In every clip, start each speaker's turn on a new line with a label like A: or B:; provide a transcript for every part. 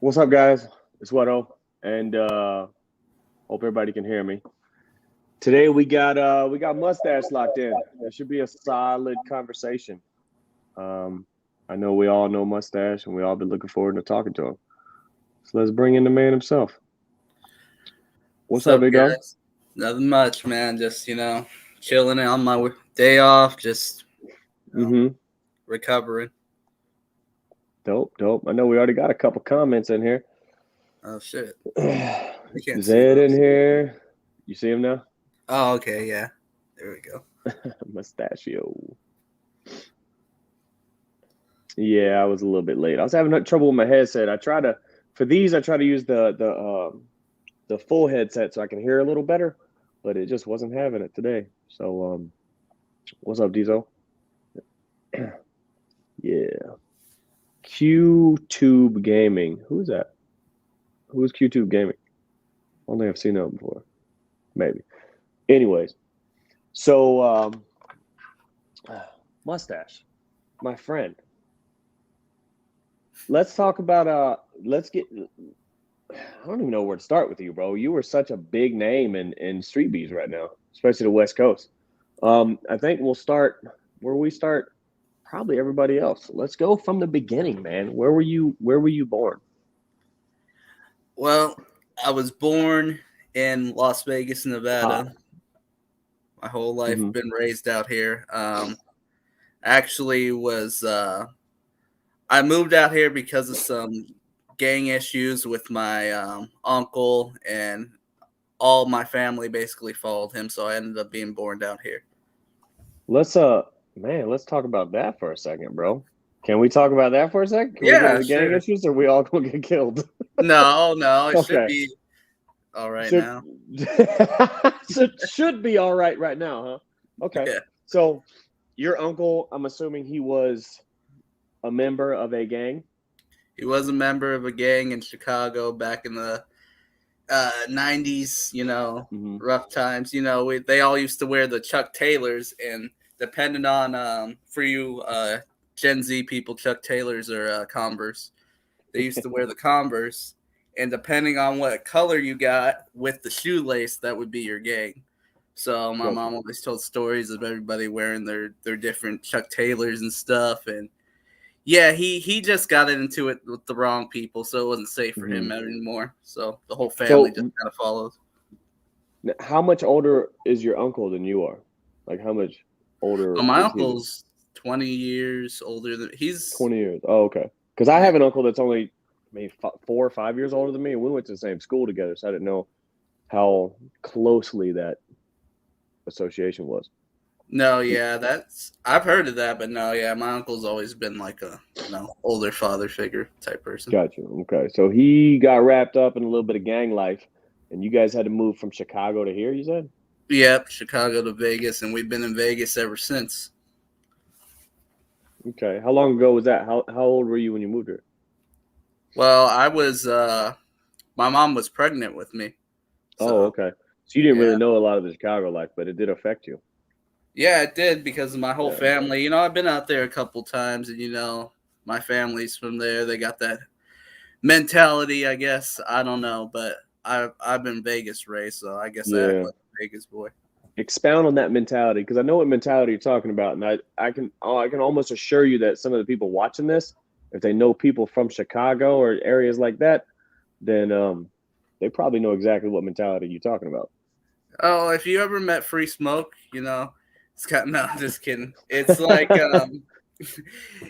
A: What's up, guys? It's Wero, and hope everybody can hear me. Today we got Mustache locked in. It should be a solid conversation. Um, I know we all know Mustache, and we all been looking forward to talking to him. So let's bring in the man himself. What's up, big dog?
B: guys? Nothing much, man. Just chilling on my day off, just
A: Mm-hmm.
B: recovering.
A: Dope. I know we already got a couple comments in here.
B: Oh shit! You can't see
A: Zed in
B: those.
A: here. You see him now?
B: Oh, okay, yeah. There we go.
A: Mustachio. Yeah, I was a little bit late. I was having trouble with my headset. I try to use the full headset so I can hear a little better, but it just wasn't having it today. So what's up, Diesel? Yeah. QTube Gaming. Who's that? Who's QTube Gaming? Only I've seen that before. Maybe. Anyways, so Mustache, my friend. Let's talk about I don't even know where to start with you, bro. You were such a big name in Sreetbeefs right now, especially the West Coast. I think we'll start where we start. Probably everybody else. Let's go from the beginning, man. Where were you born?
B: Well, I was born in Las Vegas, Nevada. My whole life
A: Mm-hmm.
B: been raised out here. Actually was I moved out here because of some gang issues with my uncle, and all my family basically followed him, so I ended up being born down here.
A: Let's talk about that for a second, bro. Can we talk about that for a second? Can we get
B: Yeah,
A: into gang
B: sure.
A: issues, or we all gonna get killed?
B: No, it should
A: Okay.
B: be all right
A: Should
B: now.
A: should be all right now, huh? Okay.
B: Yeah.
A: So your uncle, I'm assuming he was a member of a gang.
B: He was a member of a gang in Chicago back in the 90s,
A: Mm-hmm.
B: rough times. They all used to wear the Chuck Taylors, and depending on, for you Gen Z people, Chuck Taylors are Converse. They used to wear the Converse, and depending on what color you got with the shoelace, that would be your gang. So my
A: Gotcha.
B: mom always told stories of everybody wearing their different Chuck Taylors and stuff, and yeah, he just got into it with the wrong people, so it wasn't safe for
A: Mm-hmm.
B: him anymore. So the whole family
A: So
B: just kind of followed.
A: how much older is your uncle than you are? Like how much older
B: Oh, my
A: is he?
B: uncle's 20 years older than he's.
A: 20 years. Oh, okay. Because I
B: Yeah.
A: have an uncle that's only maybe 4 or 5 years older than me, and we went to the same school together, so I didn't know how closely that association was.
B: No, yeah, I've heard of that, but no, yeah, my uncle's always been like a older father figure type person.
A: Gotcha. Okay. So he got wrapped up in a little bit of gang life, and you guys had to move from Chicago to here, you said?
B: Yep, Chicago to Vegas, and we've been in Vegas ever since.
A: Okay. How long ago was that? How old were you when you moved here?
B: Well, I was my mom was pregnant with me,
A: Oh,
B: so
A: okay. So you didn't
B: yeah.
A: really know a lot of the Chicago life, but it did affect you.
B: Yeah, it did because of my whole
A: Yeah.
B: family. I've been out there a couple times, and my family's from there. They got that mentality, I guess. I don't know, but I've been Vegas raised, so I guess I act
A: Yeah.
B: like a Vegas boy.
A: Expound on that mentality, because I know what mentality you're talking about, and I can almost assure you that some of the people watching this, if they know people from Chicago or areas like that, then they probably know exactly what mentality you're talking about.
B: Oh, if you ever met Free Smoke, it's kind. No, I'm just kidding. It's like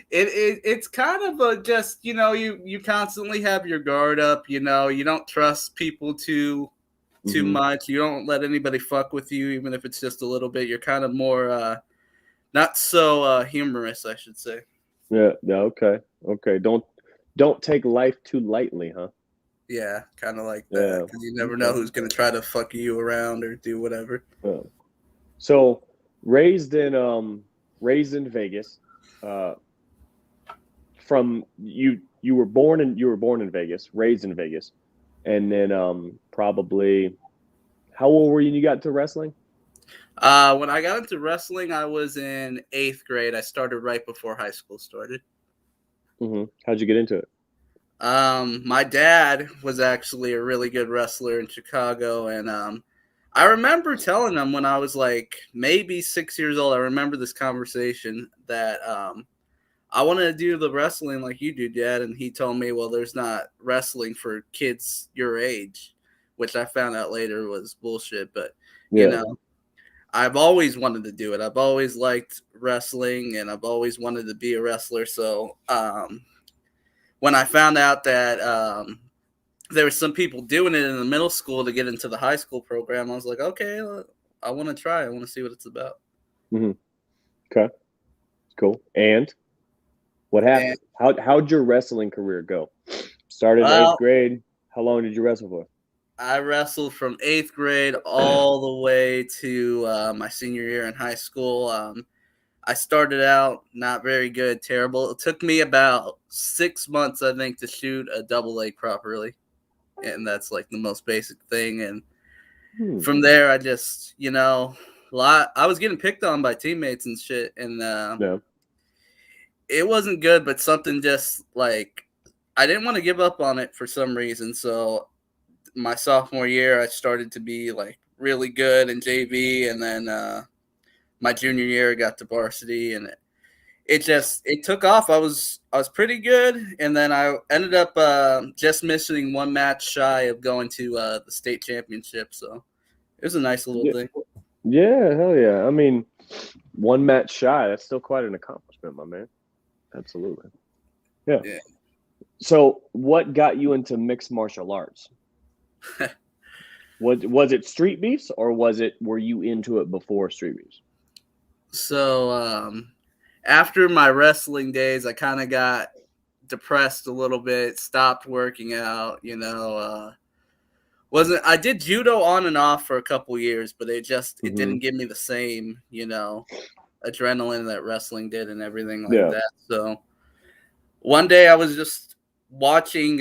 B: it's kind of a just you constantly have your guard up. You don't trust people too
A: Mm-hmm.
B: much. You don't let anybody fuck with you, even if it's just a little bit. You're kind of more not so humorous, I should say.
A: Yeah. Okay. Don't take life too lightly, huh?
B: Yeah, kind of like that,
A: Yeah.
B: because you never know
A: Okay.
B: who's gonna try to fuck you around or do whatever.
A: Yeah. So raised in Vegas. Uh, from you were born in Vegas, raised in Vegas, and then probably how old were you when you got into wrestling?
B: When I got into wrestling, I was in 8th grade. I started right before high school started.
A: Mm-hmm. How'd you get into it?
B: My dad was actually a really good wrestler in Chicago, and I remember telling him when I was like maybe 6 years old. I remember this conversation that I wanted to do the wrestling like you do, Dad, and he told me, "Well, there's not wrestling for kids your age," which I found out later was bullshit. But you
A: Yeah.
B: know, I've always wanted to do it. I've always liked wrestling, and I've always wanted to be a wrestler. So when I found out that there were some people doing it in the middle school to get into the high school program, I was like, okay, I want to try. I want to see what it's about.
A: Mm-hmm. Okay. Cool. And what happened? How'd your wrestling career go? Started in
B: Well,
A: 8th grade. How long did you wrestle for?
B: I wrestled from 8th grade all the way to my senior year in high school. I started out not very good, terrible. It took me about 6 months, I think, to shoot a double leg properly. And that's like the most basic thing. And from there, I just, I was getting picked on by teammates and shit. And
A: Yeah.
B: it wasn't good, but something just like I didn't want to give up on it for some reason. So my sophomore year, I started to be like really good in JV. And then my junior year, I got to varsity, and it took off. I was pretty good, and then I ended up just missing one match shy of going to the state championship. So it was a nice little thing.
A: Yeah, hell yeah. I mean, one match shy, that's still quite an accomplishment, my man. Absolutely. Yeah. So what got you into mixed martial arts? Was it Sreetbeefs, or were you into it before Sreetbeefs?
B: So after my wrestling days, I kind of got depressed a little bit, stopped working out, wasn't I did judo on and off for a couple years, but it didn't give me the same, adrenaline that wrestling did and everything like that. So one day I was just watching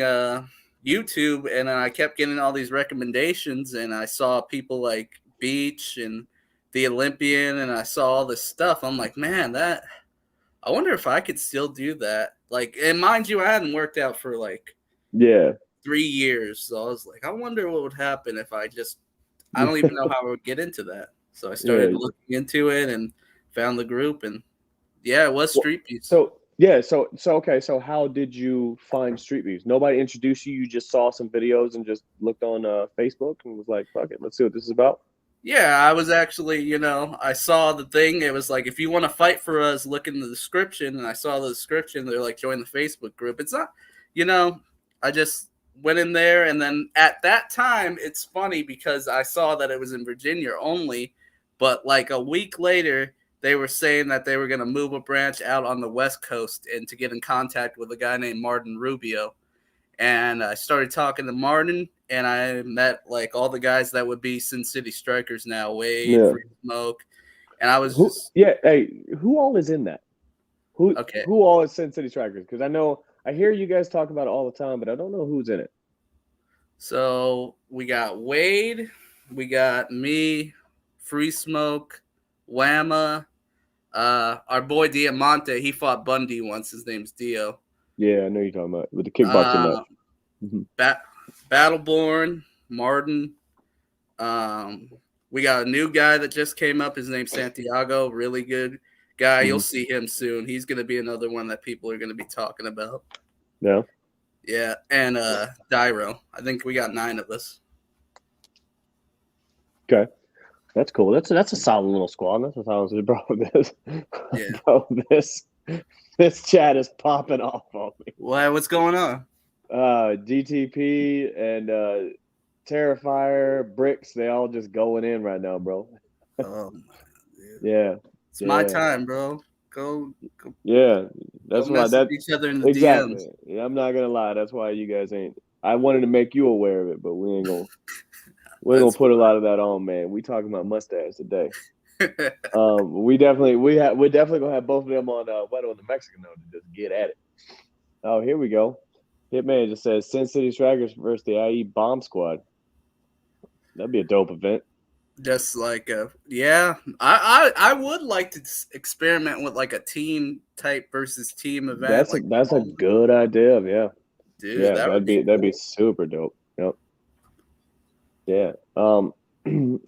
B: YouTube, and I kept getting all these recommendations, and I saw people like Beach and the Olympian, and I saw all this stuff. I'm like, man, I wonder if I could still do that. Like, and mind you, I hadn't worked out for like 3 years. So I was like, I wonder what would happen if I don't even know how I would get into that. So I started looking into it and found the group, and it was Sreetbeefs.
A: Okay. So how did you find Sreetbeefs? Nobody introduced you. You just saw some videos and just looked on Facebook and was like, fuck it, let's see what this is about.
B: Yeah, I was actually, I saw the thing. It was like, if you want to fight for us, look in the description. And I saw the description. They're like, join the Facebook group. It's not, I just went in there. And then at that time, it's funny because I saw that it was in Virginia only. But like a week later, they were saying that they were going to move a branch out on the West Coast and to get in contact with a guy named Martin Rubio. And I started talking to Martin, and I met like all the guys that would be Sin City Strikers now, Wade, Free Smoke, and I was
A: who all is in that? Who all is Sin City Strikers? Because I hear you guys talk about it all the time, but I don't know who's in it.
B: So we got Wade, we got me, Free Smoke, Whamma, our boy Diamante. He fought Bundy once. His name's Dio.
A: Yeah, I know you're talking about with the kickboxing match.
B: Battleborn, Martin. We got a new guy that just came up. His name's Santiago. Really good guy. You'll see him soon. He's going to be another one that people are going to be talking about.
A: Yeah.
B: Yeah, and Dyro. I think we got 9 of us.
A: Okay. That's cool. That's a solid little squad. That's what I was bro.
B: Yeah.
A: Bro, this chat is popping off on me.
B: What's going on?
A: GTP and Terrifier, Bricks, they all just going in right now, bro. Yeah.
B: It's my time, bro. Go.
A: Yeah. That's why
B: each other in the
A: exactly.
B: DMs.
A: Yeah, I'm not gonna lie. That's why you guys ain't. I wanted to make you aware of it, but we ain't gonna. We're gonna put a lot of that on, man. We talking about Mustache today. We're definitely gonna have both of them on Wero and the Mexican though to just get at it. Oh, here we go. Hitman just says Sin City Strikers versus the IE Bomb Squad. That'd be a dope event.
B: Just like I would like to experiment with like a team type versus team event.
A: That's a good idea, yeah.
B: Dude,
A: Yeah,
B: that would
A: that'd be super dope. Yep. Yeah.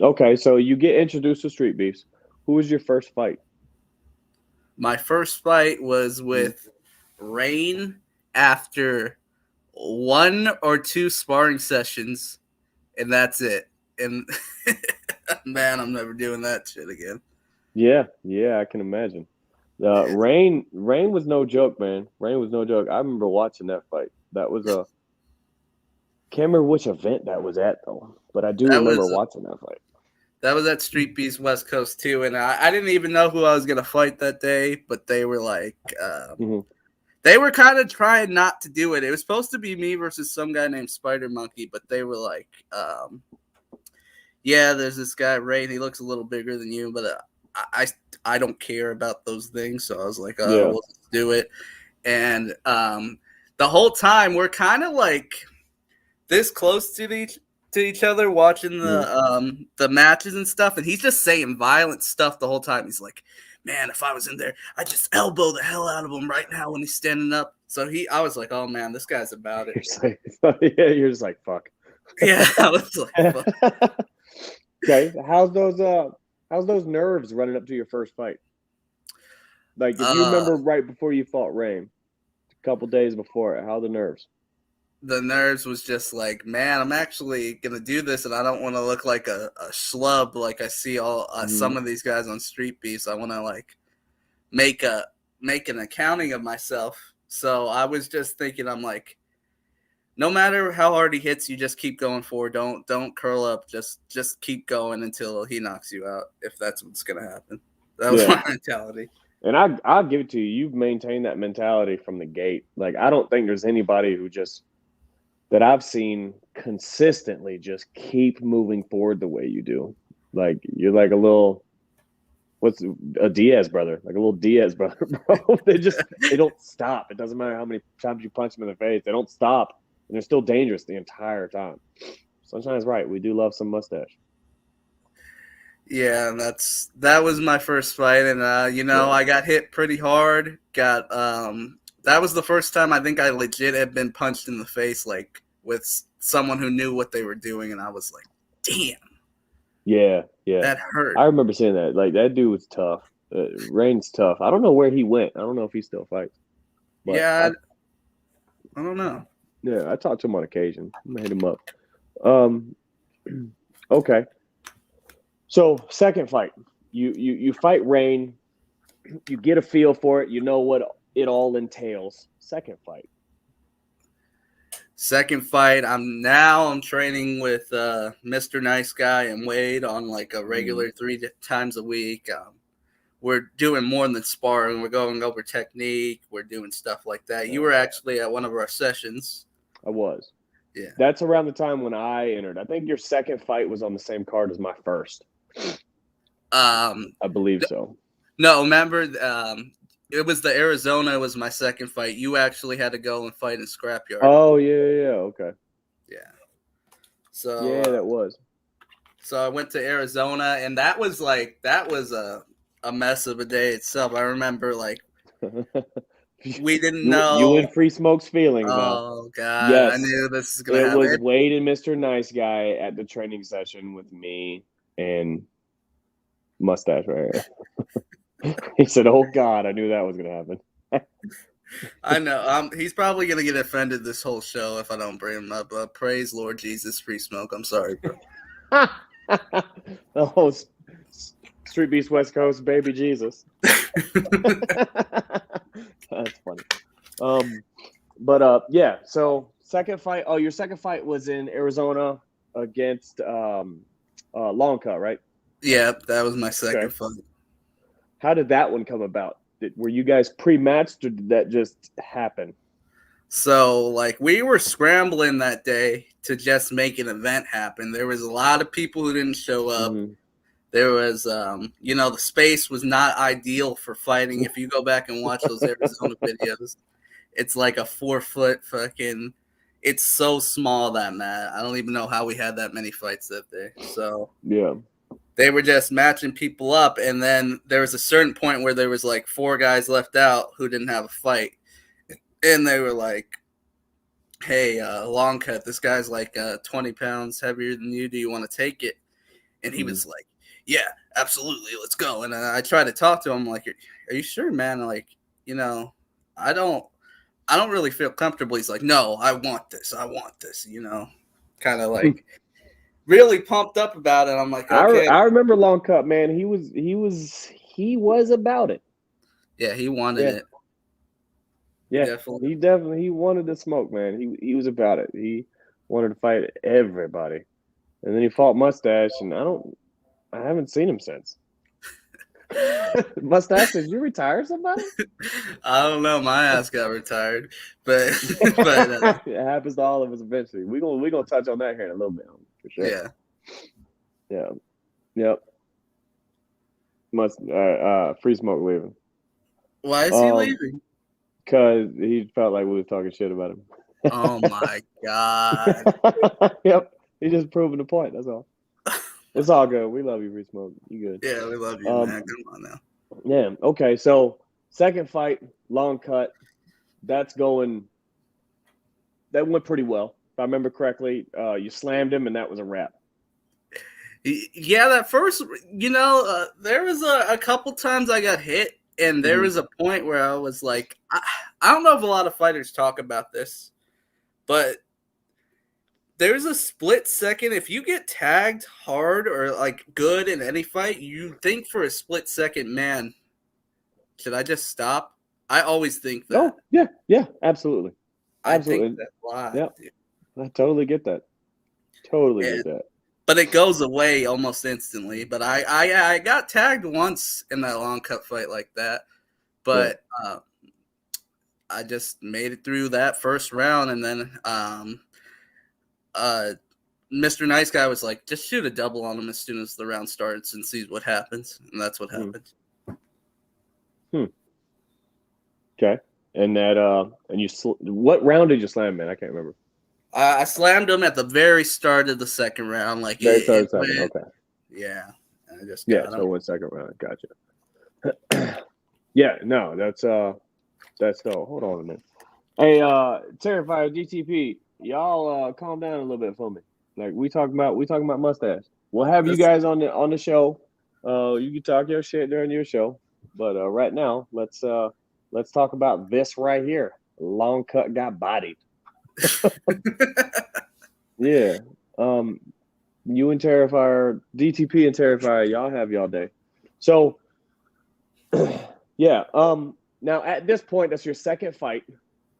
A: Okay, so you get introduced to Street Beefs. Who was your first fight?
B: my first fight was
A: Mm.
B: with Rain after 1 or 2 sparring sessions, and that's it. And man, I'm never doing that shit again.
A: Yeah, I can imagine. Rain was no joke, man. Rain was no joke. I remember watching that fight. That was a can't remember which event that was at though, but I do
B: That
A: remember
B: was
A: watching that fight.
B: that was at Sreetbeefs West Coast too, and I didn't even know who I was gonna fight that day, but they were like,
A: Hmm.
B: they were kind of trying not to do it. It was supposed to be me versus some guy named Spider Monkey, but they were like, yeah, there's this guy Ray, he looks a little bigger than you, but I don't care about those things, so I was like, oh,
A: Yeah.
B: we'll just do it. And the whole time we're kind of like this close to each other, watching the matches and stuff, and he's just saying violent stuff the whole time. He's like, man, if I was in there, I'd just elbow the hell out of him right now when he's standing up. So I was like, oh man, this guy's about it.
A: You're just like, yeah, you're just like, fuck.
B: Yeah, I was like, fuck.
A: Okay, how's those nerves running up to your first fight? Like, if you remember right before you fought Rain, a couple days before it, how are the nerves?
B: The nerves was just like, man, I'm actually gonna do this, and I don't want to look like a schlub like I see all some of these guys on Sreetbeefs. I want to like make an accounting of myself. So I was just thinking, I'm like, no matter how hard he hits you, just keep going forward. Don't curl up. Just keep going until he knocks you out, if that's what's gonna happen. That was my mentality.
A: And I'll give it to you. You've maintained that mentality from the gate. Like, I don't think there's anybody who just that I've seen consistently just keep moving forward the way you do. Like, you're like a little what's a Diaz brother, like a little Diaz brother, bro. They don't stop. It doesn't matter how many times you punch them in the face. They don't stop. And they're still dangerous the entire time. Sunshine's right. We do love some Mustache.
B: Yeah, that was my first fight, and I got hit pretty hard. That was the first time I think I legit had been punched in the face, like with someone who knew what they were doing, and I was like, damn.
A: Yeah,
B: that hurt.
A: I remember saying that. Like, that dude was tough. Rain's tough. I don't know where he went. I don't know if he still fights.
B: But yeah, I don't know.
A: Yeah, I talk to him on occasion. I'm gonna hit him up. Okay. So, second fight, you fight Rain. You get a feel for it. You know what it all entails. Second fight,
B: I'm training with Mr. Nice Guy and Wade on like a regular 3 times a week. We're doing more than sparring. We're going over technique. We're doing stuff like that. You were actually at one of our sessions.
A: I was.
B: Yeah.
A: That's around the time when I entered. I think your second fight was on the same card as my first. I believe so.
B: No, remember, it was the Arizona. It was my second fight. You actually had to go and fight in Scrapyard.
A: Oh, yeah. Okay.
B: Yeah. So
A: yeah, that was.
B: So I went to Arizona, and that was a mess of a day itself. I remember like we didn't know.
A: You and Free Smoke's feelings now.
B: Oh God!
A: Yes,
B: I knew this is gonna happen.
A: It was Wade and Mr. Nice Guy at the training session with me and Mustache right here. He said, "Oh God, I knew that was gonna happen."
B: I know. He's probably gonna get offended this whole show if I don't bring him up. Praise Lord Jesus, Free Smoke. I'm sorry, bro.
A: The whole Sreetbeefs West Coast, baby Jesus. That's funny. Yeah. So second fight. Oh, your second fight was in Arizona against Long Cut, right?
B: Yeah, that was my second fight.
A: How did that one come about? Were you guys pre-matched, or did that just happen?
B: So, like, we were scrambling that day to just make an event happen. There was a lot of people who didn't show up. Mm-hmm. There was, the space was not ideal for fighting. If you go back and watch those Arizona videos, it's like a 4-foot fucking. It's so small, that mat. I don't even know how we had that many fights that day. So
A: yeah.
B: They were just matching people up, and then there was a certain point where there was like 4 guys left out who didn't have a fight, and they were like, hey, long cut, this guy's like 20 pounds heavier than you. Do you want to take it? And he was like, yeah, absolutely, let's go. And I tried to talk to him like, are you sure, man? Like, you know, I don't really feel comfortable. He's like, no, I want this, you know, kind of like really pumped up about it. I'm like, okay.
A: I remember Long Cut, man. He was about it.
B: Yeah, he wanted it.
A: Yeah,
B: Definitely.
A: he wanted to smoke, man. He was about it. He wanted to fight everybody, and then he fought Mustache, and I haven't seen him since. Mustache, did you retire somebody?
B: I don't know. My ass got retired, but
A: it happens to all of us eventually. We gonna touch on that here in a little bit, for sure. Yeah. Yep. Free Smoke leaving.
B: Why is he leaving?
A: Because he felt like we were talking shit about him.
B: Oh my god.
A: Yep. He's just proving the point. That's all. It's all good. We love you, Free Smoke. You good?
B: Yeah, we love you, man. Come on now.
A: Yeah. Okay. So second fight, Long Cut. That went pretty well. If I remember correctly, you slammed him, and that was a wrap.
B: Yeah, that first, there was a couple times I got hit, and there was a point where I was like, I don't know if a lot of fighters talk about this, but there's a split second. If you get tagged hard or like good in any fight, you think for a split second, man, should I just stop? I always think that.
A: Oh, yeah, absolutely.
B: I think that a lot.
A: Yeah, I totally get that. Get that.
B: But it goes away almost instantly. But I got tagged once in that Long Cut fight like that. But I just made it through that first round, and then Mr. Nice Guy was like, just shoot a double on him as soon as the round starts and see what happens. And that's what happened.
A: Okay. And that and what round did you slam, man? I can't remember.
B: I slammed him at the very start of the second round. Like
A: okay.
B: Yeah. I just
A: so one second round. Gotcha. Yeah, no, that's dope. Hold on a minute. Hey, Terrifier GTP, y'all calm down a little bit for me. Like we talking about Mustache. We'll have you guys on the show. You can talk your shit during your show. But right now, let's talk about this right here. Long Cut got bodied. Yeah. You and Terrifier, DTP and Terrifier, y'all have y'all day. So yeah. Now at this point, that's your second fight.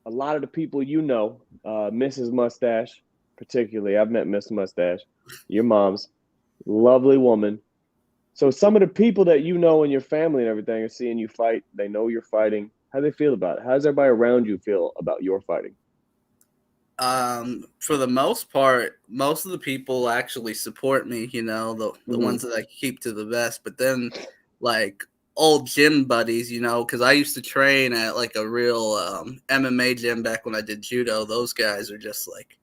A: A lot of the people Mrs. Mustache, particularly. I've met Miss Mustache, your mom's lovely woman. So some of the people that you know in your family and everything are seeing you fight. They know you're fighting. How do they feel about it? How does everybody around you feel about your fighting?
B: For the most part, most of the people actually support me, the ones that I keep to the best. But then, like, old gym buddies, because I used to train at, like, a real MMA gym back when I did judo. Those guys are just like,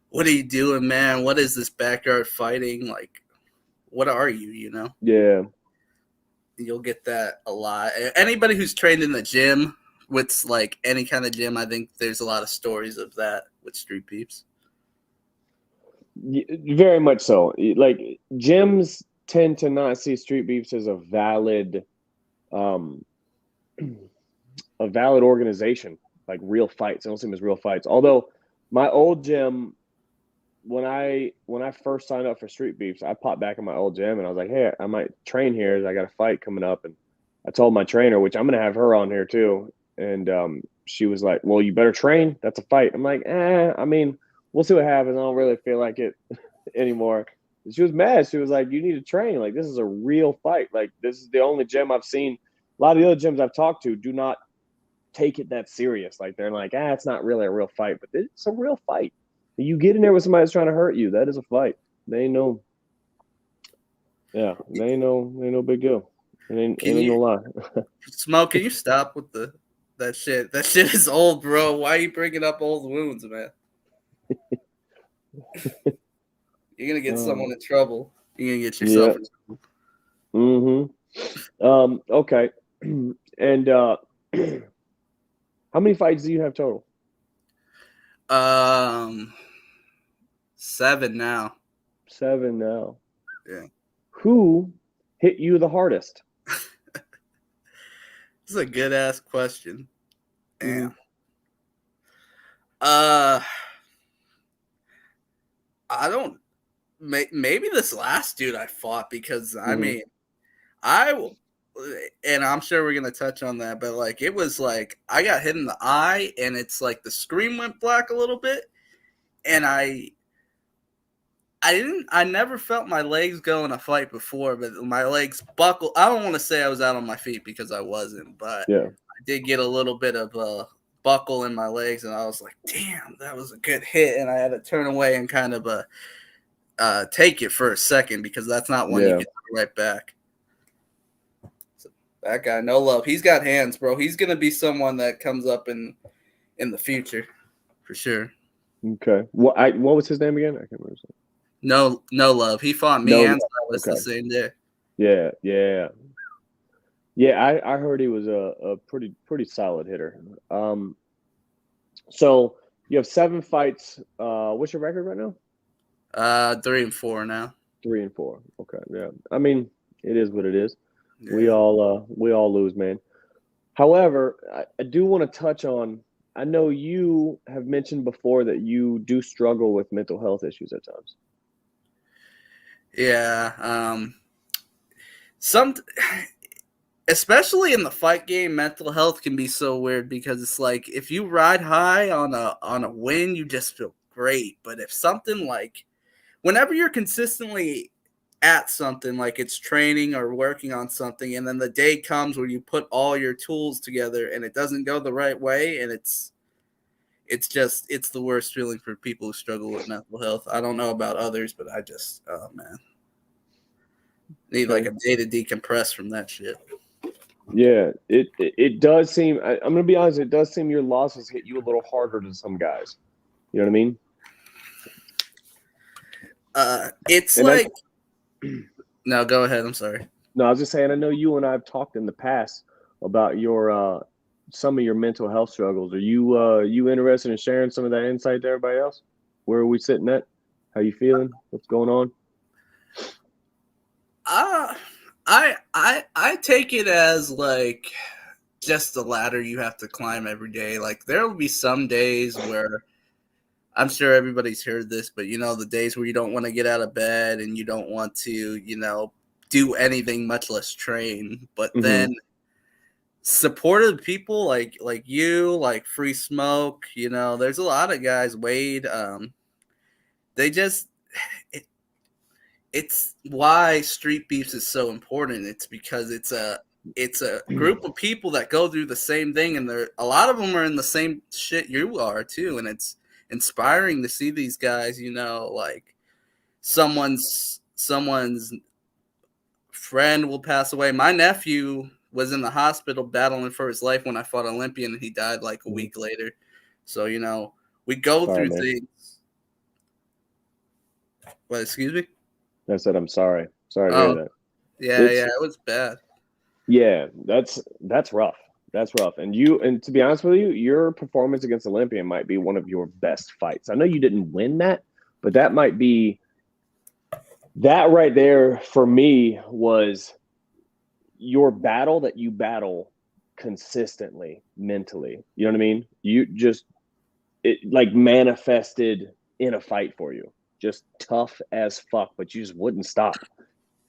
B: what are you doing, man? What is this backyard fighting? Like, what are you,
A: Yeah.
B: You'll get that a lot. Anybody who's trained in the gym, with like any kind of gym, I think there's a lot of stories of that with Sreetbeefs.
A: Very much so. Like gyms tend to not see Sreetbeefs as a valid organization, like real fights. They don't see them as real fights. Although my old gym, when I first signed up for Sreetbeefs, I popped back in my old gym and I was like, hey, I might train here. I got a fight coming up, and I told my trainer, which I'm gonna have her on here too. And she was like, well, you better train. That's a fight. I'm like, I mean, we'll see what happens. I don't really feel like it anymore. And she was mad. She was like, you need to train. Like, this is a real fight. Like, this is the only gym I've seen. A lot of the other gyms I've talked to do not take it that serious. Like, they're like, it's not really a real fight. But it's a real fight. You get in there with somebody that's trying to hurt you. That is a fight. They ain't no big deal. It ain't no lie.
B: Smoke, can you stop with that shit? That shit is old, bro. Why are you bringing up old wounds, man? You're going to get someone in trouble. You're going to get yourself in
A: trouble. Okay. And how many fights do you have total?
B: 7 now.
A: 7 now.
B: Yeah.
A: Who hit you the hardest?
B: This is a good ass question. Damn.
A: Mhm.
B: I don't. Maybe this last dude I fought because I
A: Mhm.
B: mean, and I'm sure we're gonna touch on that, but like it was like I got hit in the eye, and it's like the screen went black a little bit, and I never felt my legs go in a fight before, but my legs buckled. I don't want to say I was out on my feet because I wasn't, but
A: Yeah.
B: I did get a little bit of a buckle in my legs, and I was like, damn, that was a good hit, and I had to turn away and kind of take it for a second because that's not one you
A: Yeah.
B: can do right back. So that guy, no love. He's got hands, bro. He's gonna be someone that comes up in the future for sure.
A: Okay. What was his name again? I can't remember.
B: No love. He fought me
A: No.
B: and Silas
A: Okay.
B: the same day.
A: Yeah. Yeah. Yeah. I heard he was a pretty solid hitter. So you have 7 fights. What's your record right now?
B: 3-4 now.
A: 3-4. Okay. Yeah. I mean, it is what it is.
B: Yeah.
A: We all lose, man. However, I do want to touch on. I know you have mentioned before that you do struggle with mental health issues at times.
B: Yeah. Especially in the fight game, mental health can be so weird because it's like if you ride high on a win, you just feel great. But if something like whenever you're consistently at something like it's training or working on something, and then the day comes where you put all your tools together and it doesn't go the right way, and it's the worst feeling for people who struggle with mental health. I don't know about others, but I just oh man, need like a day to decompress from that shit.
A: Yeah, it does seem. I'm gonna be honest. It does seem your losses hit you a little harder than some guys. You know what I mean?
B: It's
A: And
B: like no, go ahead. I'm sorry.
A: no, I was just saying. I know you and I have talked in the past about your some of your mental health struggles. Are you interested in sharing some of that insight to everybody else? Where are we sitting at? How you feeling? What's going on?
B: I take it as like just the ladder you have to climb every day. Like there will be some days where I'm sure everybody's heard this, but you know, the days where you don't want to get out of bed and you don't want to, you know, do anything, much less train. But
A: Mm-hmm.
B: then supportive people like you, like Free Smoke, you know, there's a lot of guys, Wade, they just it's why Sreetbeefs is so important. It's because it's a group of people that go through the same thing, and a lot of them are in the same shit you are too, and it's inspiring to see these guys. You know, like someone's friend will pass away. My nephew was in the hospital battling for his life when I fought Olympian, and he died like a week later. So you know, we go through things. What? Excuse me.
A: I said I'm sorry. Sorry to hear that.
B: Yeah, it was bad.
A: Yeah, that's rough. That's rough. And to be honest with you, your performance against Olympian might be one of your best fights. I know you didn't win that, but that might be that right there for me was your battle that you battle consistently mentally. You know what I mean? You just it like manifested in a fight for you. Just tough as fuck, but you just wouldn't stop.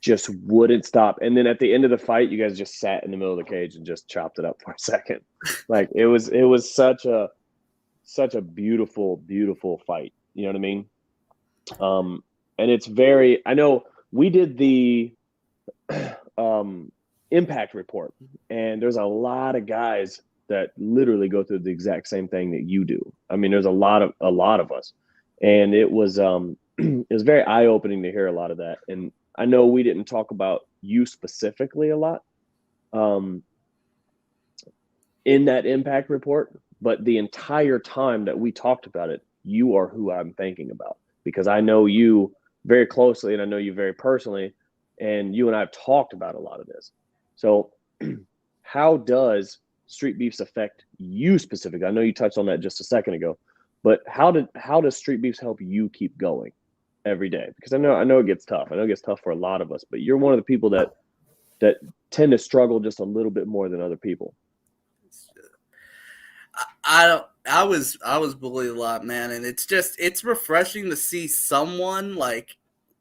A: Just wouldn't stop. And then at the end of the fight, you guys just sat in the middle of the cage and just chopped it up for a second. Like it was such a beautiful, beautiful fight. You know what I mean? And it's very, I know we did the impact report, and there's a lot of guys that literally go through the exact same thing that you do. I mean, there's a lot of us, and it was it was very eye opening to hear a lot of that. And I know we didn't talk about you specifically a lot in that impact report, but the entire time that we talked about it, you are who I'm thinking about because I know you very closely and I know you very personally, and you and I have talked about a lot of this. So how does Sreetbeefs affect you specifically? I know you touched on that just a second ago, But how does Street Beefs help you keep going every day? Because I know it gets tough. I know it gets tough for a lot of us, but you're one of the people that tend to struggle just a little bit more than other people.
B: I was bullied a lot, man, and it's refreshing to see someone like,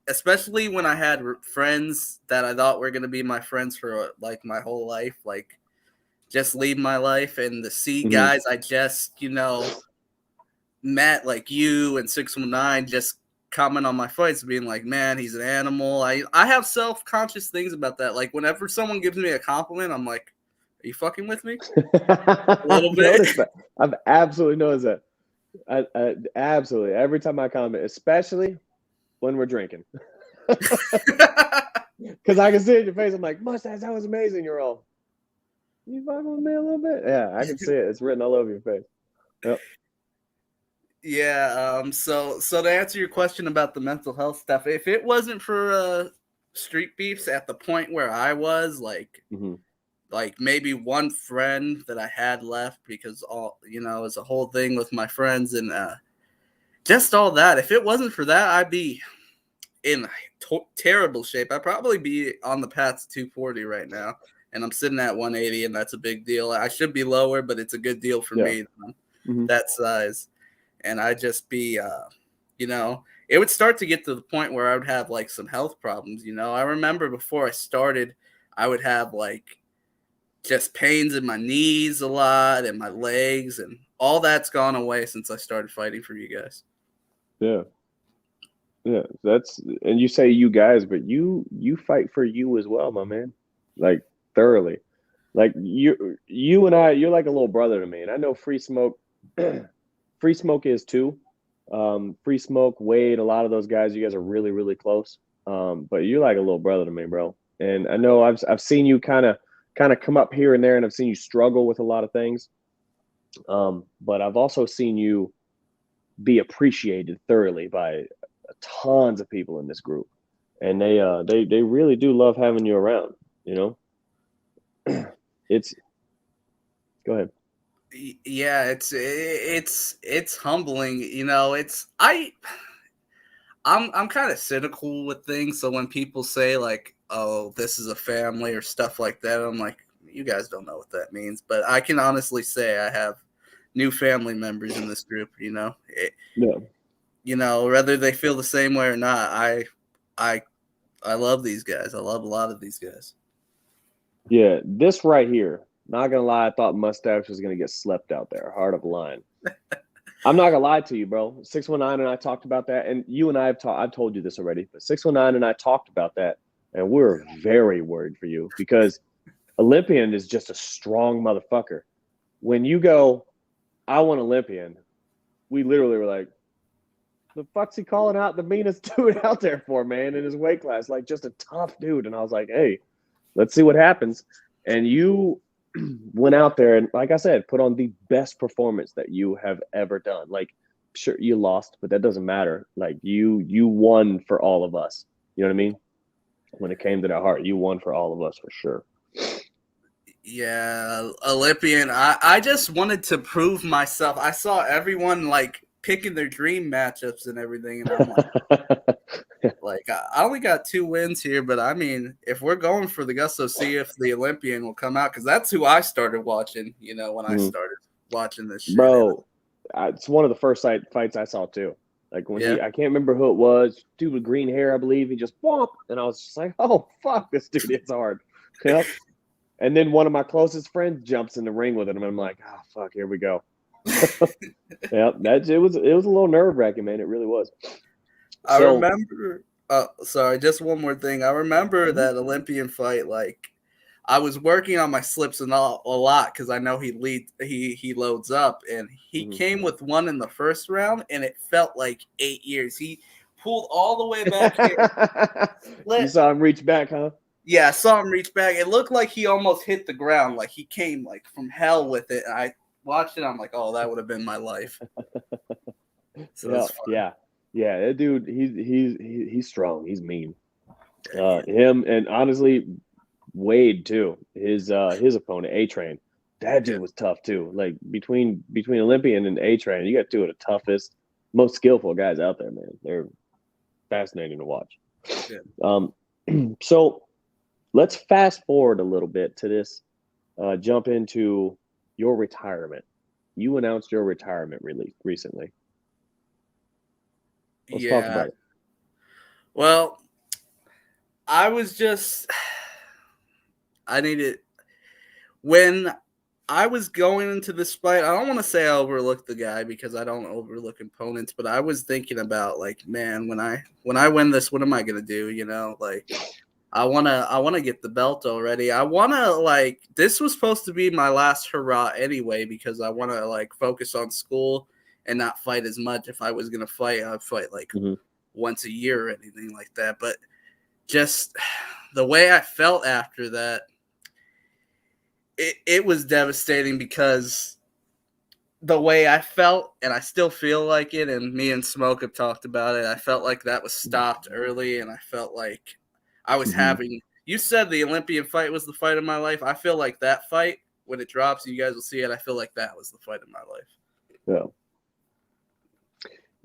B: especially when I had friends that I thought were gonna be my friends for like my whole life, like just leave my life, and to see guys I just met like you and 619 just comment on my fights, being like, man, he's an animal. I have self-conscious things about that. Like whenever someone gives me a compliment, I'm like, are you fucking with me? A little bit.
A: I've absolutely noticed that. I absolutely every time I comment, especially when we're drinking, because I can see it in your face. I'm like, Mustache, that was amazing. You're all, you fucking with me a little bit. Yeah, I can see it. It's written all over your face. Yep.
B: Yeah. So to answer your question about the mental health stuff, if it wasn't for Street Beefs at the point where I was, like maybe one friend that I had left, because it was a whole thing with my friends and just all that. If it wasn't for that, I'd be in terrible shape. I'd probably be on the path to 240 right now, and I'm sitting at 180, and that's a big deal. I should be lower, but it's a good deal for me, that size. And I'd just be, it would start to get to the point where I would have like some health problems. I remember before I started, I would have like just pains in my knees a lot and my legs, and all that's gone away since I started fighting for you guys.
A: Yeah. Yeah, and you say you guys, but you fight for you as well, my man. Like thoroughly. Like you and I, you're like a little brother to me. And I know Free Smoke Free Smoke is too. Free Smoke, Wade, a lot of those guys, you guys are really, really close. But you're like a little brother to me, bro. And I know I've seen you kind of come up here and there, and I've seen you struggle with a lot of things. But I've also seen you be appreciated thoroughly by tons of people in this group, and they really do love having you around. It's go ahead.
B: Yeah, it's humbling. I'm kind of cynical with things, so when people say like, "Oh, this is a family" or stuff like that, I'm like, you guys don't know what that means. But I can honestly say I have new family members in this group. Whether they feel the same way or not, I love these guys. I love a lot of these guys.
A: Yeah, this right here. Not gonna lie, I thought Mustache was gonna get slept out there. Heart of line. I'm not gonna lie to you, bro. 619 and I talked about that, and you and I I've told you this already, but 619 and I talked about that, and we're very worried for you because Olympian is just a strong motherfucker. When you go, I want Olympian, we literally were like, the fuck's he calling out the meanest dude out there for, man, in his weight class? Like, just a tough dude. And I was like, hey, let's see what happens. And you went out there and, like I said, put on the best performance that you have ever done. Like, sure, you lost, but that doesn't matter. Like, you won for all of us. You know what I mean? When it came to that heart, you won for all of us for sure.
B: Yeah, Olympian. I just wanted to prove myself. I saw everyone like picking their dream matchups and everything, and I'm like, I only got 2 wins here, but I mean, if we're going for the gusto, see if the Olympian will come out, because that's who I started watching. When I started watching this shit.
A: Bro, it's one of the first fights I saw too. Like when I can't remember who it was, dude with green hair, I believe. He just womp, and I was just like, oh fuck, this dude is hard. Yep. And then one of my closest friends jumps in the ring with him, and I'm like, oh fuck, here we go. Yeah, it was a little nerve wracking, man. It really was.
B: I remember. Sorry, just one more thing. I remember that Olympian fight. Like, I was working on my slips and a lot because I know he loads up, and he came with one in the first round, and it felt like 8 years. He pulled all the way back here.
A: You saw him reach back, huh?
B: Yeah, I saw him reach back. It looked like he almost hit the ground. Like he came like from hell with it. And I watched it. I'm like, oh, that would have been my life. So
A: yeah. That dude, he's strong. He's mean. Him and honestly, Wade too. His opponent, A-Train. That dude was tough too. Like between Olympian and A-Train, you got two of the toughest, most skillful guys out there, man. They're fascinating to watch. So let's fast forward a little bit to this. Jump into your retirement. You announced your retirement release recently. Let's talk about it.
B: Well, when I was going into this fight, I don't want to say I overlooked the guy because I don't overlook opponents, but I was thinking about like, man, when I win this, what am I gonna do? You know, like I wanna get the belt already. I wanna like this was supposed to be my last hurrah anyway because I wanna like focus on school and not fight as much. If I was gonna fight, I'd fight like once a year or anything like that. But just the way I felt after that, it was devastating because the way I felt, and I still feel like it, and me and Smoke have talked about it, I felt like that was stopped early, and I felt like I was having – you said the Olympian fight was the fight of my life. I feel like that fight, when it drops, you guys will see it, I feel like that was the fight of my life.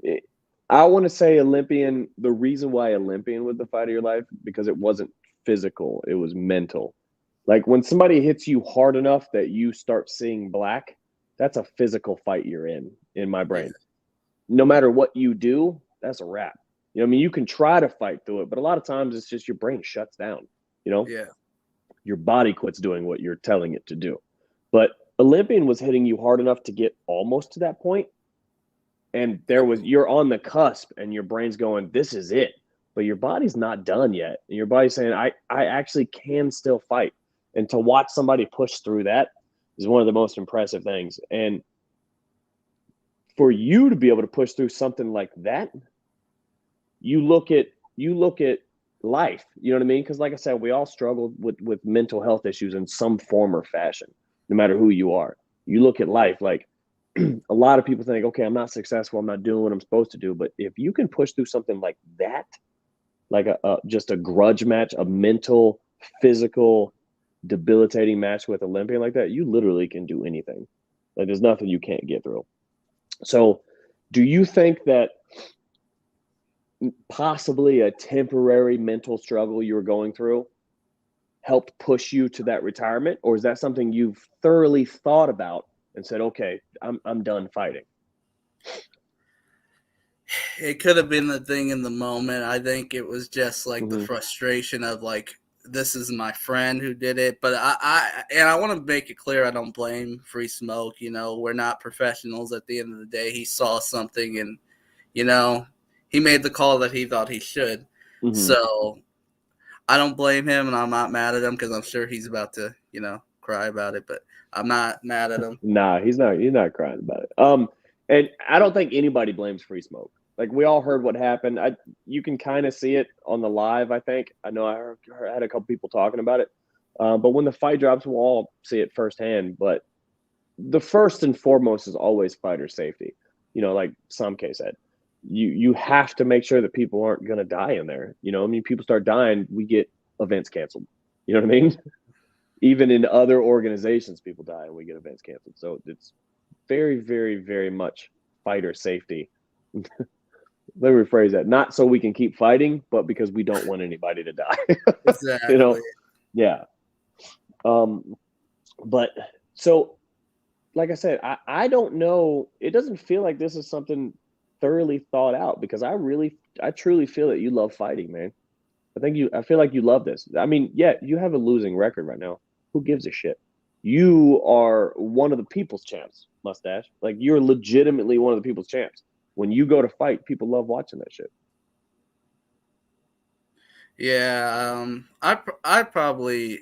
A: Yeah. I want to say Olympian – the reason why Olympian was the fight of your life, because it wasn't physical. It was mental. Like when somebody hits you hard enough that you start seeing black, that's a physical fight you're in my brain. Yeah. No matter what you do, that's a wrap. You know what I mean? You can try to fight through it, but a lot of times it's just your brain shuts down, you know?
B: Yeah.
A: Your body quits doing what you're telling it to do. But Olympian was hitting you hard enough to get almost to that point, and you're on the cusp and your brain's going, this is it. But your body's not done yet. And your body's saying, I actually can still fight. And to watch somebody push through that is one of the most impressive things. And for you to be able to push through something like that, you look at life, you know what I mean? Because like I said, we all struggle with mental health issues in some form or fashion, no matter who you are. You look at life like a lot of people think, okay, I'm not successful, I'm not doing what I'm supposed to do. But if you can push through something like that, like just a grudge match, a mental, physical, debilitating match with Olympian like that, you literally can do anything. Like there's nothing you can't get through. So do you think that possibly a temporary mental struggle you were going through helped push you to that retirement? Or is that something you've thoroughly thought about and said, okay, I'm done fighting?
B: It could have been the thing in the moment. I think it was just like the frustration of like, this is my friend who did it. But I want to make it clear, I don't blame Free Smoke. You know, we're not professionals at the end of the day. He saw something and, you know, he made the call that he thought he should. So I don't blame him, and I'm not mad at him because I'm sure he's about to, you know, cry about it. But I'm not mad at him.
A: Nah, he's not crying about it. And I don't think anybody blames Free Smoke. Like we all heard what happened. You can kind of see it on the live, I think. I know I had a couple people talking about it. But when the fight drops, we'll all see it firsthand. But the first and foremost is always fighter safety. You know, like Samke said, you have to make sure that people aren't going to die in there. You know, I mean, people start dying, we get events canceled. You know what I mean? Even in other organizations, people die and we get events canceled. So it's very, very, very much fighter safety. Let me rephrase that. Not so we can keep fighting, but because we don't want anybody to die.
B: Exactly.
A: You know? Yeah. But so, like I said, I don't know. It doesn't feel like this is something thoroughly thought out because I truly feel that you love fighting, man. I feel like you love this. I mean, yeah, you have a losing record right now. Who gives a shit? You are one of the people's champs, Mustache. Like you're legitimately one of the people's champs. When you go to fight, people love watching that shit.
B: Yeah, I probably.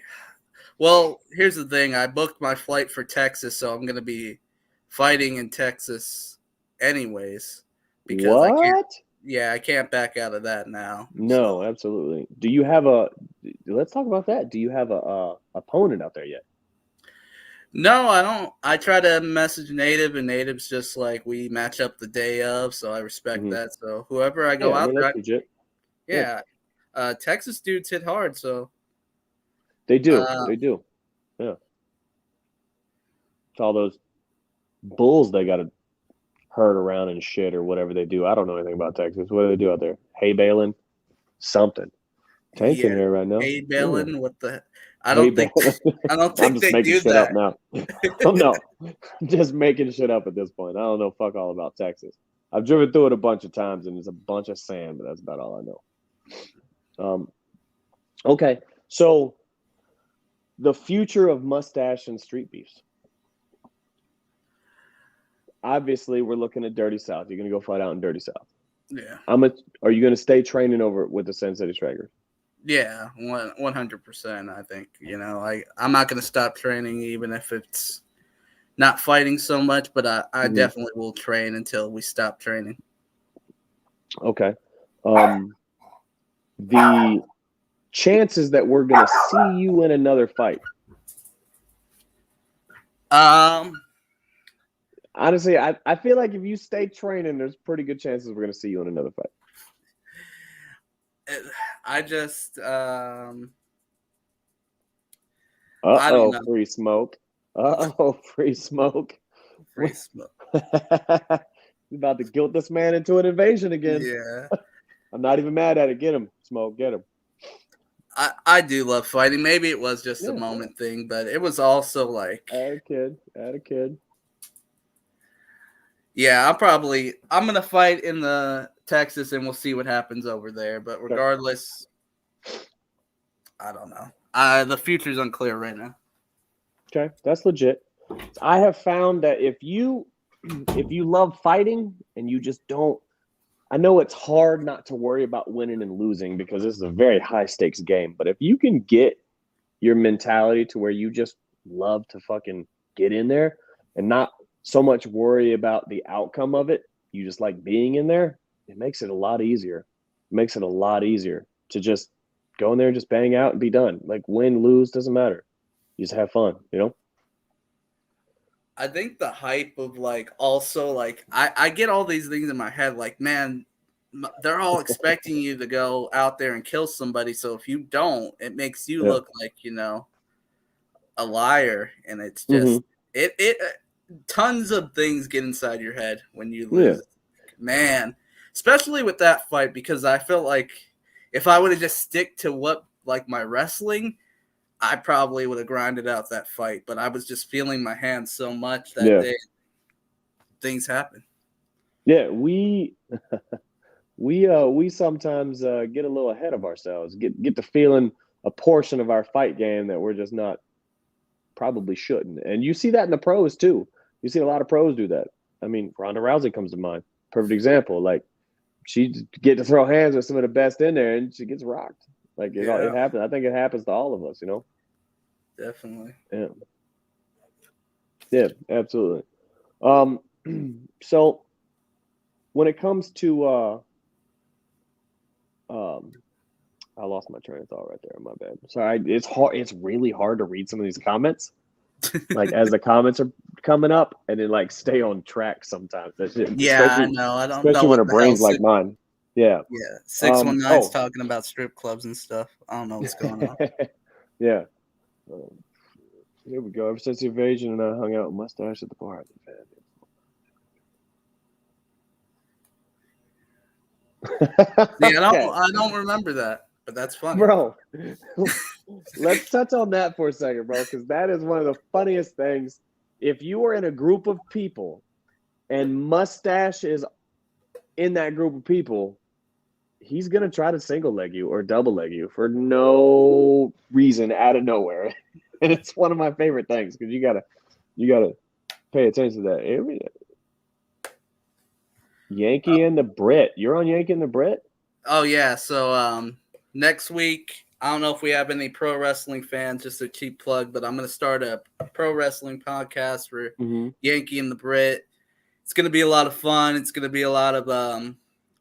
B: Well, here's the thing. I booked my flight for Texas, so I'm gonna be fighting in Texas, anyways. Because
A: what?
B: I can't back out of that now.
A: No, so. Absolutely. Do you have let's talk about that. Do you have a opponent out there yet?
B: No, I don't. I try to message Native, and Native's just like, we match up the day of, so I respect that. So whoever I go out there,
A: that's legit.
B: Yeah. Texas dudes hit hard, so.
A: They do. They do. Yeah. It's all those bulls they got to herd around and shit or whatever they do. I don't know anything about Texas. What do they do out there? Hay baling? Something. Tank in here right now.
B: Hay baling? What the? I
A: Hay
B: don't think
A: I'm just
B: they
A: making
B: do
A: shit
B: that.
A: up now. Oh, no, I'm just making shit up at this point. I don't know fuck all about Texas. I've driven through it a bunch of times and it's a bunch of sand, but that's about all I know. Okay, so the future of Mustache and Sreetbeefs. Obviously, we're looking at Dirty South. You're gonna go fight out in Dirty South.
B: Yeah.
A: Are you gonna stay training over with the Sin City Strikers?
B: Yeah, 100%. I think I'm not gonna stop training even if it's not fighting so much, but I definitely will train until we stop training.
A: Okay. The chances that we're gonna see you in another fight. Honestly, I feel like if you stay training, there's pretty good chances we're gonna see you in another fight.
B: I just
A: free smoke. Free smoke.
B: Free smoke.
A: About to guilt this man into an invasion again.
B: Yeah.
A: I'm not even mad at it. Get him, Smoke. Get him.
B: I do love fighting. Maybe it was just a moment thing, but it was also like
A: Add a kid.
B: Yeah, I'm gonna fight in the Texas and we'll see what happens over there. But regardless, I don't know. The future's unclear right now.
A: Okay, that's legit. I have found that if you love fighting and you just don't, I know it's hard not to worry about winning and losing because this is a very high stakes game. But if you can get your mentality to where you just love to fucking get in there and not so much worry about the outcome of it, you just like being in there, it makes it a lot easier. It makes it a lot easier to just go in there and just bang out and be done. Like win, lose, doesn't matter. You just have fun, you know?
B: I think the hype of also I get all these things in my head like, man, they're all expecting you to go out there and kill somebody. So if you don't, it makes you look like, a liar. And it's just, it tons of things get inside your head when you lose. Yeah. Man, especially with that fight, because I felt like if I would have just stick to my wrestling, I probably would have grinded out that fight, but I was just feeling my hands so much that things happen.
A: Yeah, we sometimes get a little ahead of ourselves, get to feeling a portion of our fight game that we're just not, probably shouldn't. And you see that in the pros too. You see a lot of pros do that. I mean, Ronda Rousey comes to mind. Perfect example. Like she get to throw hands with some of the best in there and she gets rocked. Like it happens. I think it happens to all of us,
B: Definitely.
A: Yeah, absolutely. So when it comes to I lost my train of thought right there. My bad. Sorry. It's hard. It's really hard to read some of these comments, like as the comments are coming up, and then stay on track sometimes.
B: I know. I don't know.
A: Especially when a brain's like mine. Yeah.
B: Yeah. 619's talking about strip clubs and stuff. I don't know what's going on.
A: Yeah. Here we go. Ever since the invasion, and I hung out with Mustache at the bar.
B: I don't remember that, but that's funny,
A: bro. Let's touch on that for a second, bro, because that is one of the funniest things. If you are in a group of people, and Mustache is in that group of people, he's gonna try to single leg you or double leg you for no reason out of nowhere. And it's one of my favorite things because you gotta pay attention to that. Yankee and the Brit. You're on Yankee and the Brit?
B: Oh yeah. So next week, I don't know if we have any pro wrestling fans, just a cheap plug, but I'm gonna start a pro wrestling podcast for Yankee and the Brit. It's gonna be a lot of fun. It's gonna be a lot of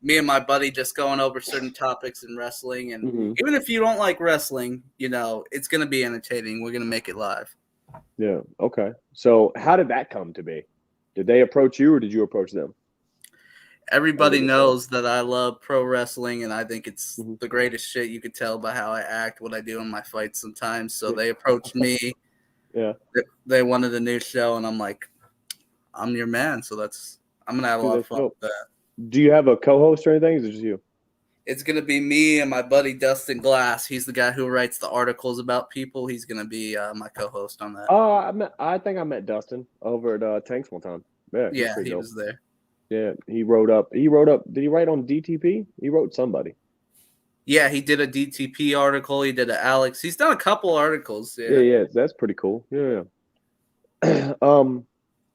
B: me and my buddy just going over certain topics in wrestling. And even if you don't like wrestling, it's going to be entertaining. We're going to make it live.
A: Yeah. Okay. So how did that come to be? Did they approach you or did you approach them?
B: Everybody knows that I love pro wrestling and I think it's the greatest shit. You could tell by how I act, what I do in my fights sometimes. So they approached me.
A: Yeah.
B: They wanted a new show, and I'm like, I'm your man, so I'm gonna have a
A: Dude,
B: lot of
A: that's
B: fun
A: dope.
B: with that.
A: Do you have a co-host or anything? Is it just you?
B: It's gonna be me and my buddy Dustin Glass. He's the guy who writes the articles about people. He's gonna be my co-host on that.
A: Oh, I think I met Dustin over at Tanks one time. Yeah, he's
B: Yeah,
A: pretty
B: he
A: dope.
B: was there.
A: Yeah, he wrote up. Did he write on DTP? He wrote somebody.
B: Yeah, he did a DTP article. He did an Alex. He's done a couple articles. Yeah.
A: Yeah, that's pretty cool. Yeah.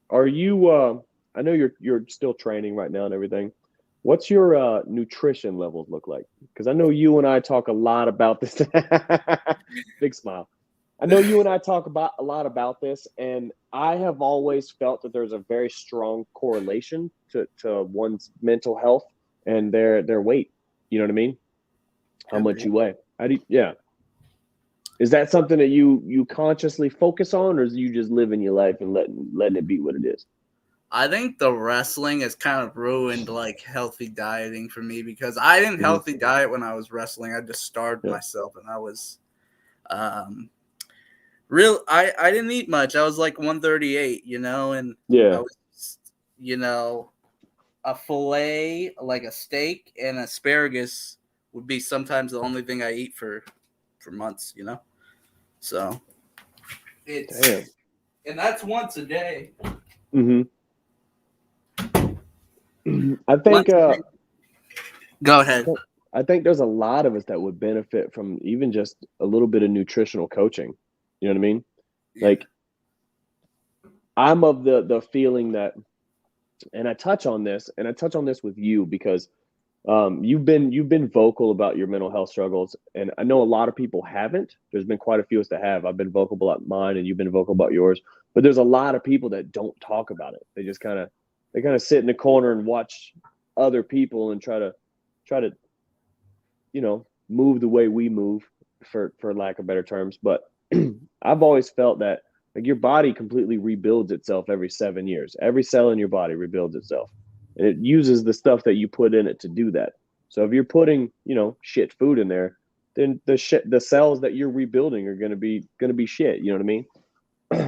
A: Are you? I know you're still training right now and everything. What's your nutrition levels look like? Because I know you and I talk a lot about this. Big smile. I know you and I talk about a lot about this, and I have always felt that there's a very strong correlation to one's mental health and their weight. You know what I mean? How much you weigh. Yeah. Is that something that you consciously focus on, or is you just living your life and letting it be what it is?
B: I think the wrestling has kind of ruined like healthy dieting for me because I didn't healthy diet when I was wrestling. I just starved myself, and I was I didn't eat much. I was like 138, and I was, a fillet, like a steak and asparagus would be sometimes the only thing I eat for months, So and that's once a day.
A: Mm-hmm. I think
B: go ahead.
A: I think there's a lot of us that would benefit from even just a little bit of nutritional coaching. You know what I mean?
B: Yeah.
A: Like I'm of the feeling that, and I touch on this with you because you've been vocal about your mental health struggles, and I know a lot of people haven't. There's been quite a few of us that have. I've been vocal about mine, and you've been vocal about yours. But there's a lot of people that don't talk about it. They just kind of sit in the corner and watch other people and try to move the way we move, for lack of better terms. But I've always felt that like your body completely rebuilds itself every 7 years. Every cell in your body rebuilds itself. And it uses the stuff that you put in it to do that. So if you're putting, shit food in there, then the cells that you're rebuilding are gonna be shit. You know what I mean?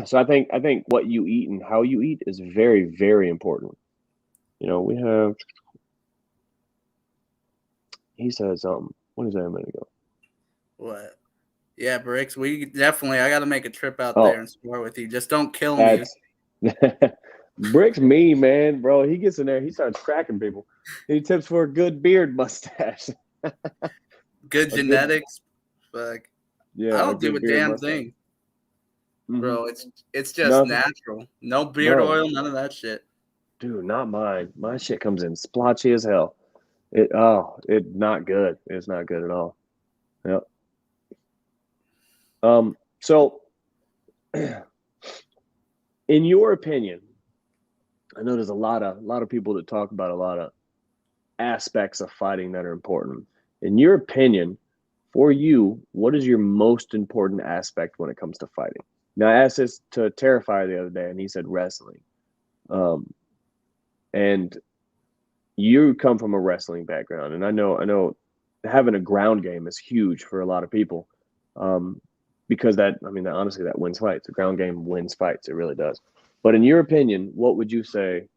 A: So I think what you eat and how you eat is very, very important. We have. He said something. What is that a minute ago?
B: What? Yeah, Bricks. I got to make a trip out there and spar with you. Just don't kill me.
A: Bricks mean, man, bro. He gets in there, he starts cracking people. He tips for a good beard mustache.
B: Good genetics. But I don't do a damn thing. Mm-hmm. Bro, it's just natural. No beard oil, none of that shit.
A: Dude, not mine. My shit comes in splotchy as hell. It's not good. It's not good at all. Yep. So in your opinion, I know there's a lot of people that talk about a lot of aspects of fighting that are important. In your opinion, for you, what is your most important aspect when it comes to fighting? Now, I asked this to Terrifier the other day, and he said wrestling. And you come from a wrestling background, and I know having a ground game is huge for a lot of people, because honestly, that wins fights. The ground game wins fights. It really does. But in your opinion, what would you say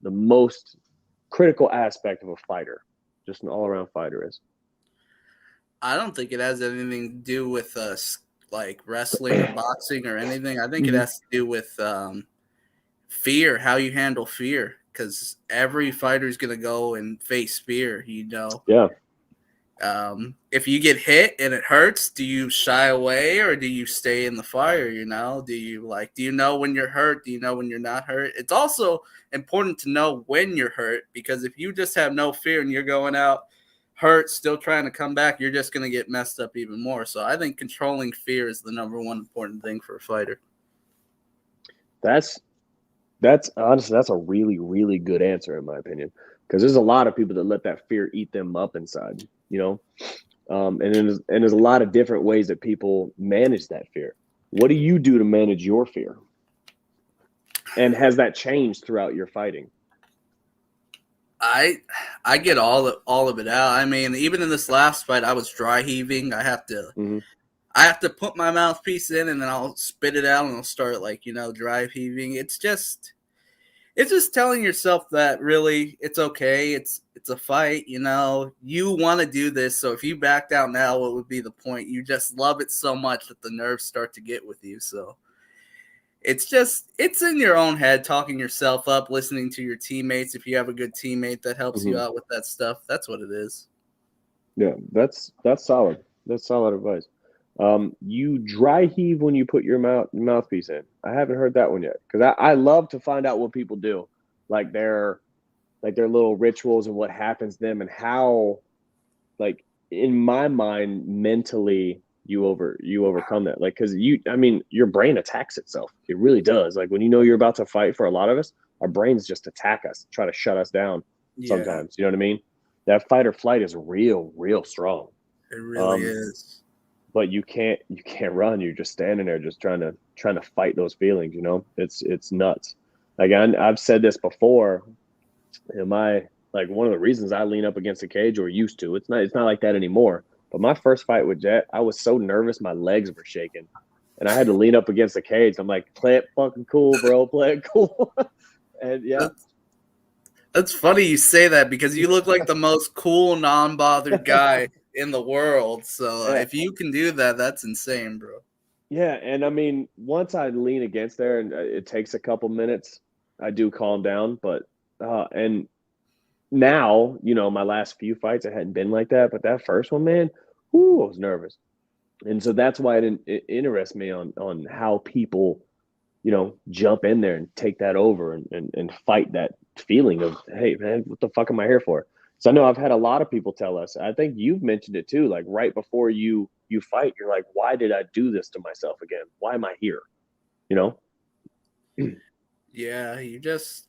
A: the most critical aspect of a fighter, just an all-around fighter, is?
B: I don't think it has anything to do with like wrestling or boxing or anything. I think it has to do with fear, how you handle fear, because every fighter is going to go and face fear,
A: Yeah.
B: If you get hit and it hurts, do you shy away or do you stay in the fire? Do you know when you're hurt? Do you know when you're not hurt? It's also important to know when you're hurt, because if you just have no fear and you're going out hurt, still trying to come back, you're just going to get messed up even more. So I think controlling fear is the number one important thing for a fighter.
A: That's honestly, that's a really, really good answer in my opinion, because there's a lot of people that let that fear eat them up inside, and there's a lot of different ways that people manage that fear. What do you do to manage your fear? And has that changed throughout your fighting?
B: I get all of it out. I mean, even in this last fight, I was dry heaving. I have to. I have to put my mouthpiece in and then I'll spit it out and I'll start like, dry heaving. It's just telling yourself that really it's okay. It's a fight, you want to do this. So if you backed out now, what would be the point? You just love it so much that the nerves start to get with you. So it's in your own head, talking yourself up, listening to your teammates. If you have a good teammate that helps you out with that stuff, that's what it is.
A: Yeah, that's solid. That's solid advice. You dry heave when you put your mouthpiece in. I haven't heard that one yet because I love to find out what people do, like their little rituals and what happens to them and how, like in my mind, mentally you overcome that. Like because your brain attacks itself. It really does. Like when you're about to fight, for a lot of us, our brains just attack us, try to shut us down. Sometimes, you know what I mean? That fight or flight is real strong.
B: It really is.
A: But you can't run. You're just standing there, just trying to fight those feelings. It's nuts. Like I've said this before. One of the reasons I lean up against the cage, or used to, it's not like that anymore. But my first fight with Jet, I was so nervous, my legs were shaking, and I had to lean up against the cage. I'm like, play it fucking cool, bro. Play it cool. And yeah.
B: That's funny you say that because you look like the most cool, non-bothered guy in the world. So if you can do that, that's insane, bro.
A: Yeah, and once I lean against there, and it takes a couple minutes, I do calm down. But and now, my last few fights, it hadn't been like that. But that first one, man, I was nervous, and so that's why it interests me on how people, jump in there and take that over and fight that feeling of, hey man, what the fuck am I here for? So I know I've had a lot of people tell us, I think you've mentioned it too, like right before you fight, you're like, why did I do this to myself again? Why am I here?
B: Yeah, you just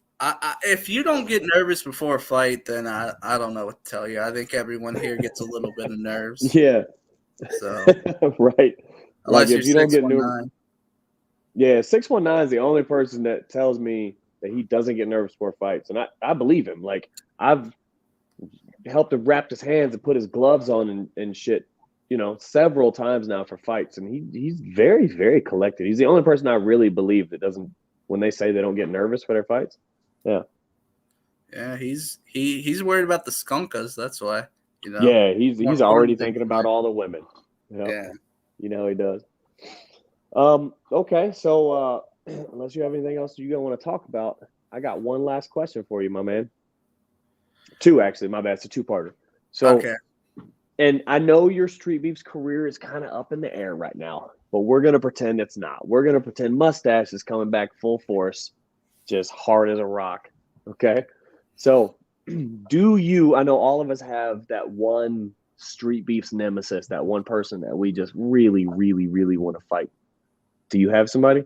B: if you don't get nervous before a fight, then I don't know what to tell you. I think everyone here gets a little bit of nerves.
A: Yeah.
B: So
A: right.
B: Unless like if you don't get nervous.
A: Yeah, 619 is the only person that tells me that he doesn't get nervous before fights. And I believe him. Like I've helped him wrap his hands and put his gloves on and shit, several times now for fights. And he's very, very collected. He's the only person I really believe that doesn't, when they say they don't get nervous for their fights. Yeah.
B: Yeah, he's worried about the skunkas. That's why.
A: Yeah, he's already thinking about all the women.
B: Yeah.
A: He does. Okay, so unless you have anything else you want to talk about, I got one last question for you, my man. Two, actually, my bad. It's a two-parter. So, okay. And I know your Sreetbeefs career is kind of up in the air right now, but we're going to pretend it's not. We're going to pretend Mustache is coming back full force, just hard as a rock, okay? So, I know all of us have that one Sreetbeefs nemesis, that one person that we just really, really, really want to fight. Do you have somebody?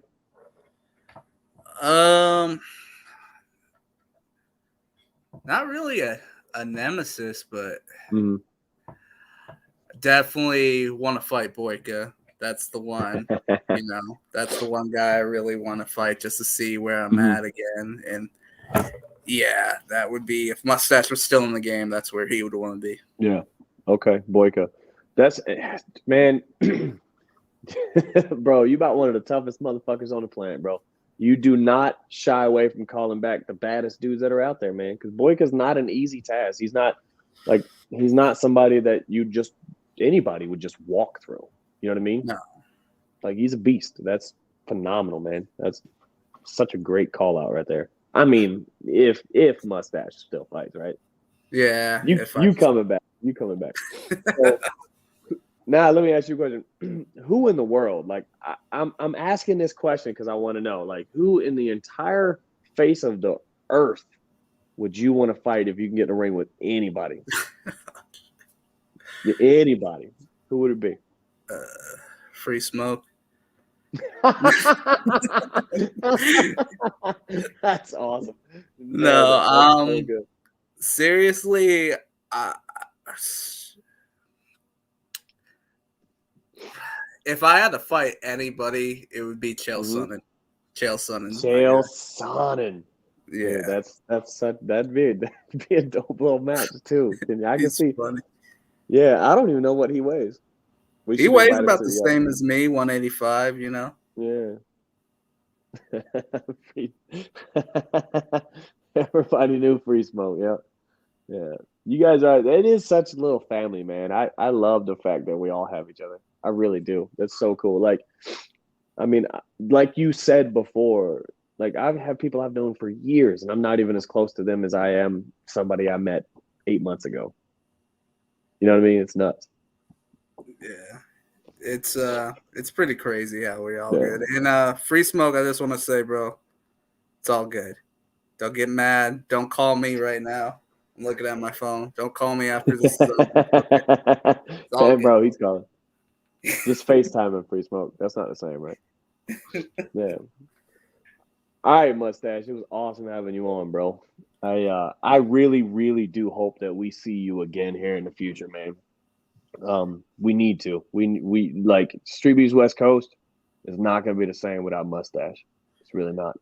B: Not really a nemesis, but definitely want to fight Boyka. That's the one. That's the one guy I really want to fight just to see where I'm at again. And yeah, that would be, if Mustache was still in the game, that's where he would want to be.
A: Yeah. Okay, Boyka. That's, man. Bro, you about one of the toughest motherfuckers on the planet, bro. You do not shy away from calling back the baddest dudes that are out there, man. Because Boyka's not an easy task. He's not somebody that anybody would just walk through. You know what I mean?
B: No.
A: Like, he's a beast. That's phenomenal, man. That's such a great call out right there. I mean, if Mustache still fights, right?
B: Yeah.
A: You coming back. You coming back. So, now, let me ask you a question. Who in the world, like, I'm asking this question because I want to know, like, who in the entire face of the earth would you want to fight if you can get in the ring with anybody? Anybody. Who would it be?
B: Free Smoke.
A: That's awesome.
B: No,
A: so good.
B: Seriously, if I had to fight anybody, it would be Chael Sonnen. Chael
A: Sonnen.
B: Yeah,
A: that'd be a dope little match too. I can see.
B: Funny.
A: Yeah, I don't even know what he weighs.
B: He
A: should
B: weighs
A: invite him
B: about
A: to
B: the
A: the
B: same as me, 185. You know.
A: Yeah. Everybody knew Free Smoke. Yeah. Yeah. You guys are, it is such a little family, man. I love the fact that we all have each other. I really do. That's so cool. Like, I mean, like you said before, like I've had people I've known for years and I'm not even as close to them as I am somebody I met 8 months ago. You know what I mean? It's nuts.
B: Yeah. It's pretty crazy how we all
A: Yeah.
B: good. And Free Smoke, I just want to say, bro, it's all good. Don't get mad. Don't call me right now. I'm looking at my phone. Don't call me after this is over. Okay? It's all
A: Hey,
B: good.
A: bro, he's calling. Just FaceTime and Free Smoke. That's not the same, right? Yeah. All right, Mustache. It was awesome having you on, bro. I really, really do hope that we see you again here in the future, man. We need to. We like Sreetbeefs West Coast is not going to be the same without Mustache. It's really not.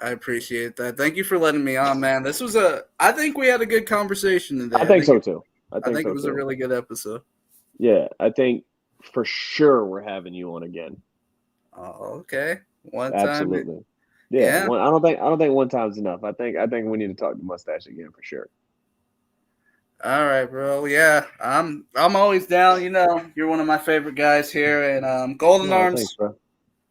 B: I appreciate that. Thank you for letting me on, man. I think we had a good conversation today.
A: I think so too.
B: I think it was a really good episode.
A: Yeah, I think for sure we're having you on again.
B: Oh, okay. One
A: Absolutely.
B: time.
A: Yeah.
B: Yeah.
A: I don't think one time's enough. I think we need to talk to Mustache again for sure.
B: All right, bro. Yeah, I'm always down. You know, you're one of my favorite guys here, and Golden Arms.
A: Thanks, bro.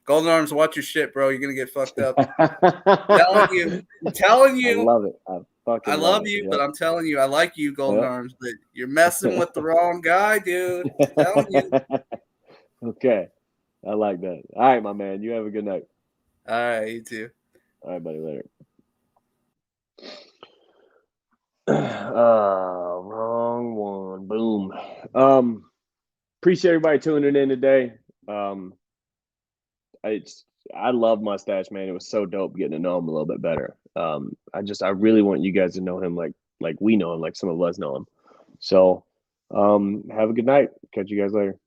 B: Golden Arms, watch your shit, bro. You're gonna get fucked up. I'm telling you.
A: I love it.
B: I love you, but I'm telling you, I like you, Golden Arms, but you're messing with the wrong guy, dude. I'm telling you.
A: Okay. I like that. All right, my man. You have a good night.
B: All right, you too.
A: All right, buddy. Later. Wrong one. Boom. Appreciate everybody tuning in today. I love Mustache, man. It was so dope getting to know him a little bit better. I really want you guys to know him like we know him, like some of us know him. So have a good night. Catch you guys later.